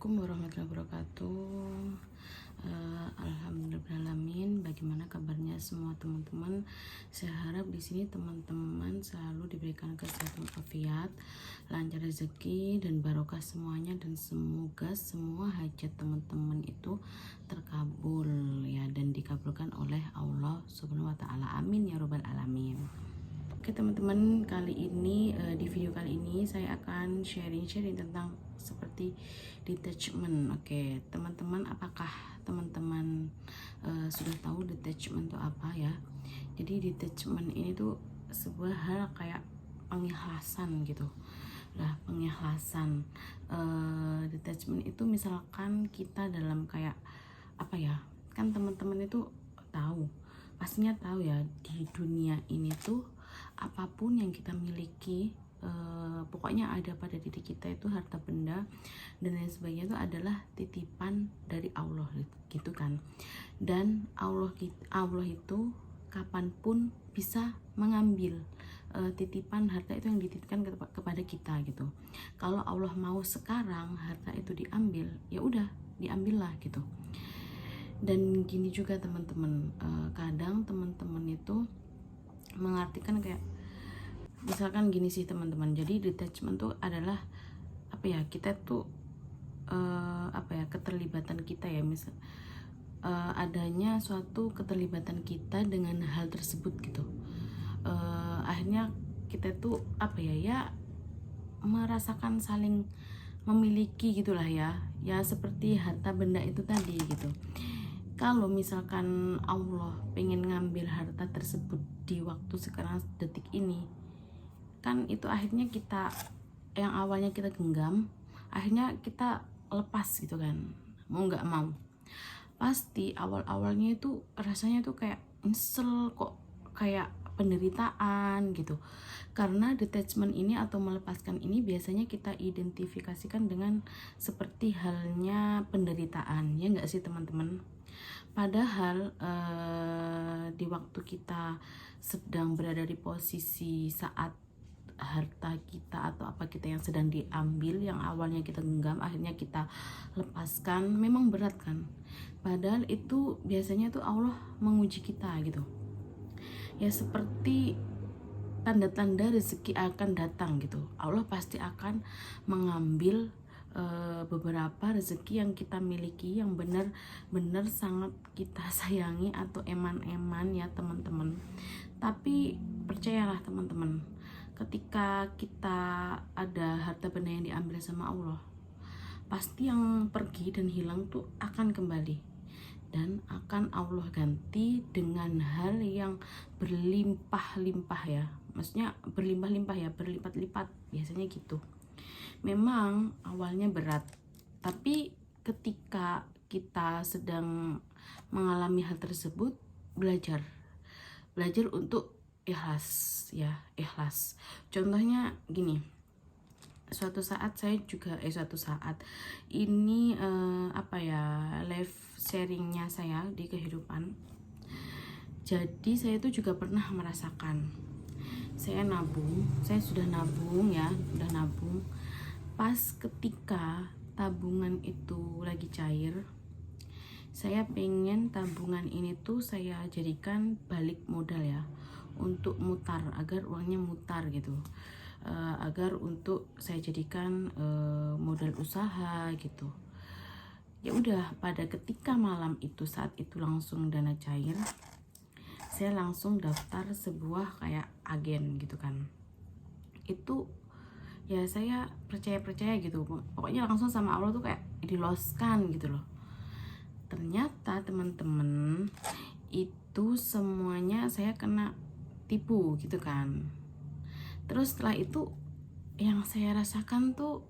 Assalamualaikum warahmatullahi wabarakatuh. Alhamdulillahirobbilalamin. Bagaimana kabarnya semua teman-teman? Saya harap di sini teman-teman selalu diberikan kesehatan walafiat, lancar rezeki dan barokah semuanya, dan semoga semua hajat teman-teman itu terkabul ya, dan dikabulkan oleh Allah Subhanahu wa taala. Amin ya robbal alamin. Oke teman-teman, kali ini di video kali ini saya akan sharing tentang seperti detachment. Oke teman-teman, apakah teman-teman sudah tahu detachment itu apa ya? Jadi detachment ini tuh sebuah hal kayak pengikhlasan gitu. Nah, pengikhlasan detachment itu misalkan kita dalam kayak apa ya? Kan teman-teman itu tahu, pastinya tahu ya, di dunia ini tuh apapun yang kita miliki, pokoknya ada pada diri kita itu harta benda dan lain sebagainya itu adalah titipan dari Allah gitu kan. Dan Allah itu kapanpun bisa mengambil titipan harta itu yang dititipkan kepada kita gitu. Kalau Allah mau sekarang harta itu diambil, ya udah diambillah gitu. Dan gini juga teman-teman, kadang teman-teman itu mengartikan kayak misalkan gini sih teman-teman. Jadi detachment tuh adalah apa ya, kita tuh apa ya, keterlibatan kita ya, misal adanya suatu keterlibatan kita dengan hal tersebut gitu. Akhirnya kita tuh apa ya merasakan saling memiliki gitulah ya seperti harta benda itu tadi gitu. Kalau misalkan Allah pengen ngambil harta tersebut di waktu sekarang detik ini, kan itu akhirnya kita yang awalnya kita genggam, akhirnya kita lepas gitu kan, mau nggak mau. Pasti awal-awalnya itu rasanya tuh kayak nyesel kok, kayak penderitaan gitu. Karena detachment ini atau melepaskan ini biasanya kita identifikasikan dengan seperti halnya penderitaan, ya nggak sih teman-teman? Padahal di waktu kita sedang berada di posisi saat harta kita atau apa kita yang sedang diambil, yang awalnya kita genggam akhirnya kita lepaskan, memang berat kan. Padahal itu biasanya tuh Allah menguji kita gitu ya, seperti tanda-tanda rezeki akan datang gitu. Allah pasti akan mengambil beberapa rezeki yang kita miliki, yang benar-benar sangat kita sayangi atau eman-eman ya teman-teman. Tapi percayalah teman-teman, ketika kita ada harta benda yang diambil sama Allah, pasti yang pergi dan hilang tuh akan kembali, dan akan Allah ganti dengan hal yang berlimpah-limpah ya. Maksudnya berlimpah-limpah ya, berlipat-lipat biasanya gitu. Memang awalnya berat, tapi ketika kita sedang mengalami hal tersebut, belajar untuk ikhlas ya, ikhlas. Contohnya gini, suatu saat ini apa ya, live sharingnya saya di kehidupan. Jadi saya itu juga pernah merasakan, saya sudah nabung ya, pas ketika tabungan itu lagi cair, saya pengen tabungan ini tuh saya jadikan balik modal ya, untuk mutar, agar uangnya mutar gitu, agar untuk saya jadikan modal usaha gitu. Ya udah, pada ketika malam itu, saat itu langsung dana cair, saya langsung daftar sebuah kayak agen gitu kan. Itu ya saya percaya gitu, pokoknya langsung sama Allah tuh kayak diloskan gitu loh. Ternyata teman-teman, itu semuanya saya kena tipu gitu kan. Terus setelah itu yang saya rasakan tuh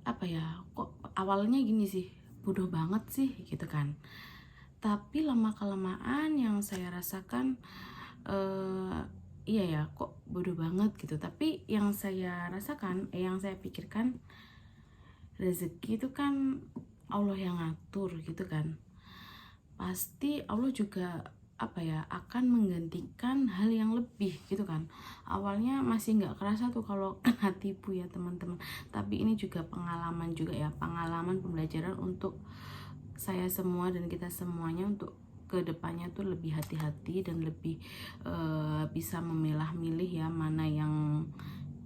apa ya, kok awalnya gini sih, bodoh banget sih gitu kan. Tapi lama kelamaan yang saya rasakan, iya ya, kok bodoh banget gitu. Tapi yang saya rasakan, yang saya pikirkan, rezeki itu kan Allah yang ngatur gitu kan. Pasti Allah juga apa ya, akan menggantikan hal yang lebih gitu kan. awalnya masih nggak kerasa tuh kalau kena tipu ya teman-teman, tapi ini juga pengalaman juga ya, pengalaman pembelajaran untuk saya semua dan kita semuanya untuk kedepannya tuh lebih hati-hati dan lebih bisa memilah-milih ya, mana yang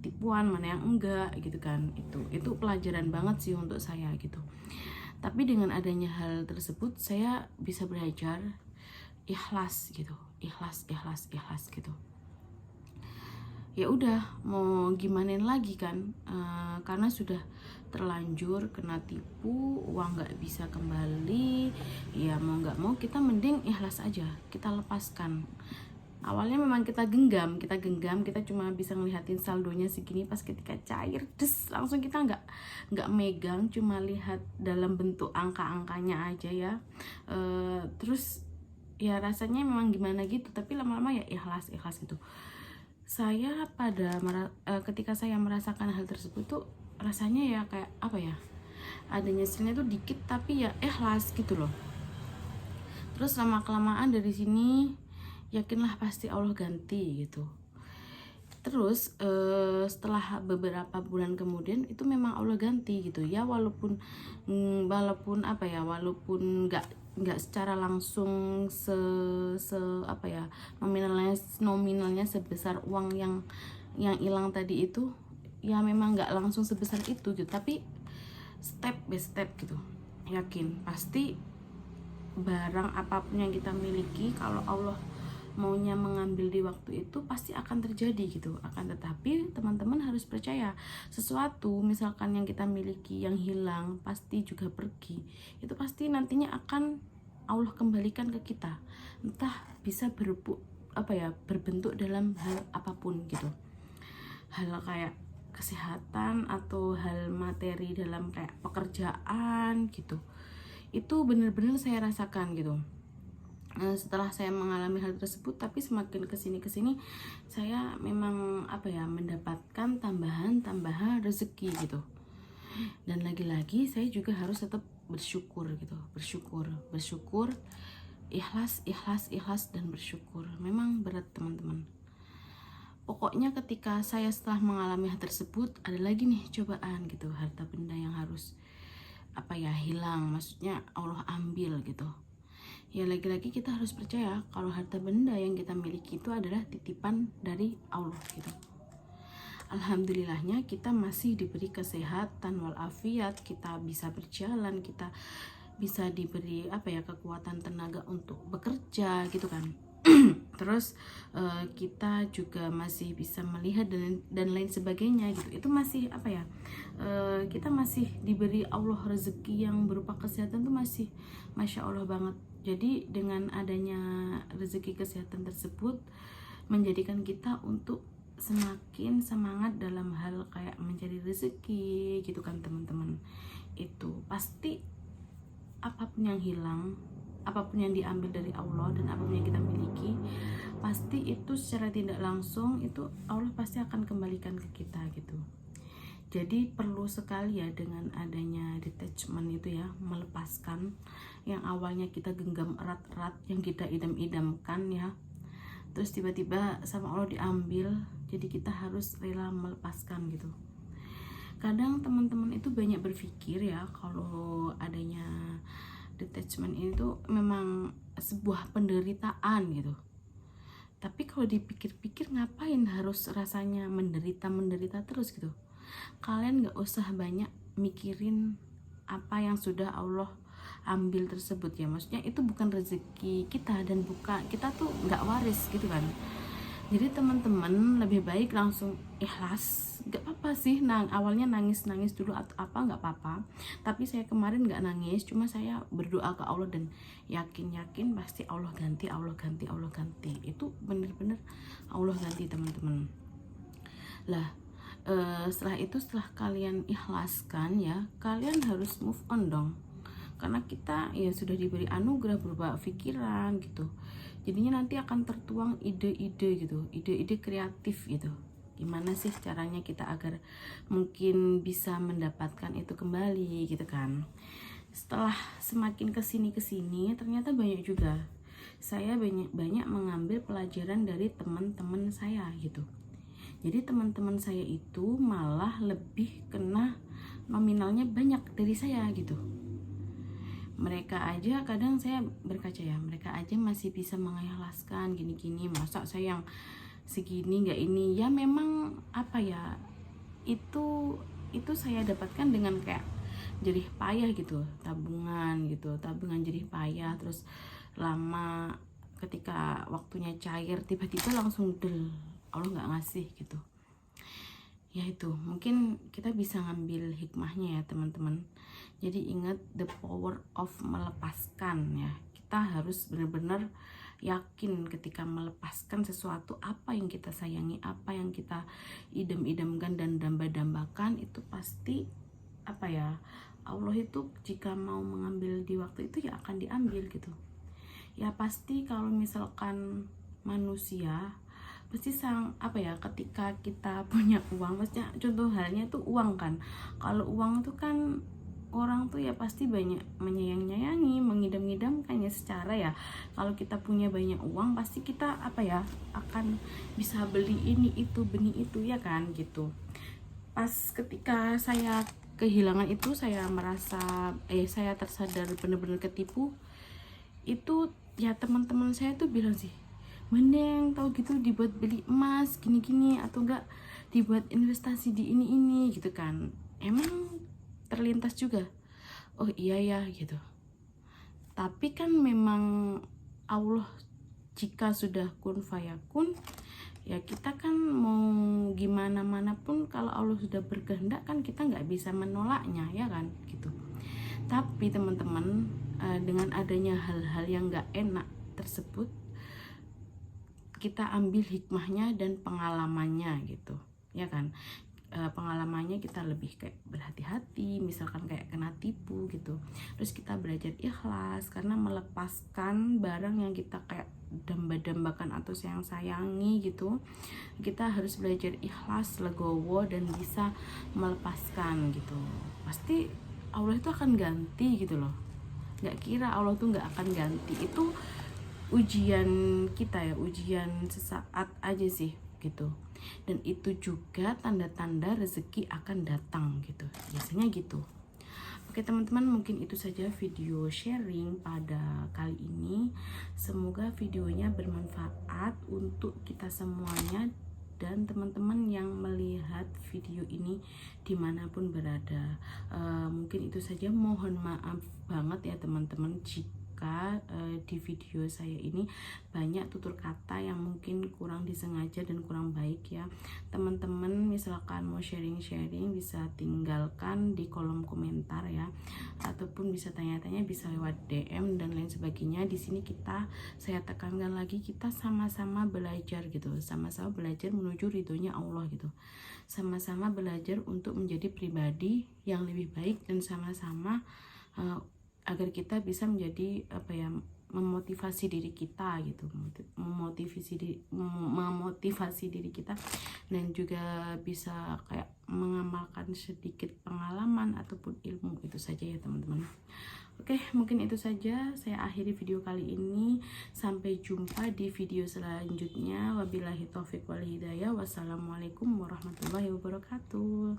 tipuan mana yang enggak gitu kan. Itu pelajaran banget sih untuk saya gitu. Tapi dengan adanya hal tersebut saya bisa belajar ikhlas gitu, ikhlas gitu. Ya udah, mau gimanain lagi kan, karena sudah terlanjur kena tipu, uang nggak bisa kembali, ya mau nggak mau kita mending ikhlas aja, kita lepaskan. Awalnya memang kita genggam, kita cuma bisa ngeliatin saldonya segini, pas ketika cair des langsung kita nggak megang, cuma lihat dalam bentuk angka-angkanya aja ya. Terus ya rasanya memang gimana gitu, tapi lama-lama ya ikhlas gitu. Saya ketika saya merasakan hal tersebut tuh rasanya ya kayak apa ya, ada nyeselnya tuh dikit, tapi ya ikhlas gitu loh. Terus lama kelamaan dari sini yakinlah pasti Allah ganti gitu. Terus setelah beberapa bulan kemudian itu memang Allah ganti gitu ya, walaupun apa ya, walaupun nggak secara langsung apa ya, nominalnya sebesar uang yang hilang tadi itu ya, memang nggak langsung sebesar itu gitu, tapi step by step gitu. Yakin pasti barang apapun yang kita miliki, kalau Allah maunya mengambil di waktu itu pasti akan terjadi gitu. Akan tetapi teman-teman harus percaya, sesuatu misalkan yang kita miliki yang hilang pasti juga pergi, itu pasti nantinya akan Allah kembalikan ke kita, entah bisa berbentuk dalam hal apapun gitu, hal kayak kesehatan atau hal materi dalam kayak pekerjaan gitu. Itu benar-benar saya rasakan gitu. Setelah saya mengalami hal tersebut, tapi semakin kesini saya memang mendapatkan tambahan rezeki gitu. Dan lagi-lagi saya juga harus tetap bersyukur gitu, bersyukur, ikhlas dan bersyukur. Memang berat teman-teman. Pokoknya ketika saya setelah mengalami hal tersebut, ada lagi nih cobaan gitu, harta benda yang harus hilang, maksudnya Allah ambil gitu. Ya lagi-lagi kita harus percaya kalau harta benda yang kita miliki itu adalah titipan dari Allah gitu. Alhamdulillahnya kita masih diberi kesehatan walafiat, kita bisa berjalan, kita bisa diberi kekuatan tenaga untuk bekerja gitu kan. Terus kita juga masih bisa melihat dan lain sebagainya gitu. Itu masih kita masih diberi Allah rezeki yang berupa kesehatan tuh masih Masya Allah banget. Jadi dengan adanya rezeki kesehatan tersebut menjadikan kita untuk semakin semangat dalam hal kayak mencari rezeki gitu kan teman-teman. Itu pasti apapun yang hilang, apapun yang diambil dari Allah dan apapun yang kita miliki, pasti itu secara tidak langsung itu Allah pasti akan kembalikan ke kita gitu. Jadi perlu sekali ya dengan adanya detachment itu ya, melepaskan yang awalnya kita genggam erat-erat, yang kita idam-idamkan ya, terus tiba-tiba sama Allah diambil, jadi kita harus rela melepaskan gitu. Kadang teman-teman itu banyak berpikir ya kalau adanya detachment ini tuh memang sebuah penderitaan gitu. Tapi kalau dipikir-pikir, ngapain harus rasanya menderita terus gitu. Kalian gak usah banyak mikirin apa yang sudah Allah ambil tersebut ya, maksudnya itu bukan rezeki kita dan kita tuh gak waris gitu kan. Jadi teman-teman lebih baik langsung ikhlas. Gak apa-apa sih awalnya nangis dulu atau gak apa-apa, tapi saya kemarin gak nangis, cuma saya berdoa ke Allah dan yakin pasti Allah ganti. Itu bener-bener Allah ganti teman-teman lah. Setelah itu, setelah kalian ikhlaskan ya, kalian harus move on dong, karena kita ya sudah diberi anugerah berupa pikiran gitu. Jadinya nanti akan tertuang ide-ide gitu, ide-ide kreatif gitu. Gimana sih caranya kita agar mungkin bisa mendapatkan itu kembali gitu kan. Setelah semakin kesini ternyata banyak saya banyak mengambil pelajaran dari teman-teman saya gitu. Jadi teman-teman saya itu malah lebih kena nominalnya banyak dari saya gitu. Mereka aja kadang saya berkaca ya, mereka aja masih bisa mengikhlaskan gini-gini, masa saya yang segini nggak ini. Ya memang apa ya, itu saya dapatkan dengan kayak jerih payah gitu, tabungan jerih payah, terus lama ketika waktunya cair tiba-tiba langsung del, Allah nggak ngasih gitu. Ya itu mungkin kita bisa ngambil hikmahnya ya teman-teman. Jadi ingat the power of melepaskan ya. Kita harus benar-benar yakin ketika melepaskan sesuatu, apa yang kita sayangi, apa yang kita idam-idamkan dan damba-dambakan, itu pasti apa ya, Allah itu jika mau mengambil di waktu itu ya akan diambil gitu. Ya pasti kalau misalkan manusia pasti apa ya, ketika kita punya uang, maksudnya contoh halnya tuh uang kan, kalau uang tuh kan orang tuh ya pasti banyak menyayang-nyayangi, mengidam-idamkan ya secara ya. Kalau kita punya banyak uang pasti kita apa ya, akan bisa beli ini itu, benih itu ya kan gitu. Pas ketika saya kehilangan itu, saya merasa saya tersadar benar-benar ketipu itu ya. Teman-teman saya tuh bilang sih, mending tahu gitu dibuat beli emas gini-gini, atau enggak dibuat investasi di ini gitu kan. Emang terlintas juga, oh iya ya gitu. Tapi kan memang Allah jika sudah kun fayakun, ya kita kan mau gimana manapun, kalau Allah sudah berkehendak kan kita nggak bisa menolaknya ya kan gitu. Tapi teman-teman, dengan adanya hal-hal yang nggak enak tersebut, kita ambil hikmahnya dan pengalamannya gitu ya kan. Pengalamannya kita lebih kayak berhati-hati, misalkan kayak kena tipu gitu, terus kita belajar ikhlas karena melepaskan barang yang kita kayak damba-dambakan atau sayang-sayangi gitu. Kita harus belajar ikhlas, legowo, dan bisa melepaskan gitu. Pasti Allah itu akan ganti gitu loh. Nggak kira Allah tuh nggak akan ganti. Itu ujian kita ya, ujian sesaat aja sih gitu. Dan itu juga tanda-tanda rezeki akan datang gitu, biasanya gitu. Oke teman-teman, mungkin itu saja video sharing pada kali ini. Semoga videonya bermanfaat untuk kita semuanya dan teman-teman yang melihat video ini dimanapun berada. Mungkin itu saja, mohon maaf banget ya teman-teman jika di video saya ini banyak tutur kata yang mungkin kurang disengaja dan kurang baik ya teman-teman. Misalkan mau sharing-sharing bisa tinggalkan di kolom komentar ya, ataupun bisa tanya-tanya, bisa lewat DM dan lain sebagainya. Di sini saya tekankan lagi, kita sama-sama belajar gitu, sama-sama belajar menuju ridhonya Allah gitu, sama-sama belajar untuk menjadi pribadi yang lebih baik, dan sama-sama agar kita bisa menjadi apa ya, memotivasi diri kita gitu, memotivasi diri kita, dan juga bisa kayak mengamalkan sedikit pengalaman ataupun ilmu. Itu saja ya teman-teman. Oke, mungkin itu saja saya akhiri video kali ini. Sampai jumpa di video selanjutnya. Wabillahi taufik wal hidayah. Wassalamualaikum warahmatullahi wabarakatuh.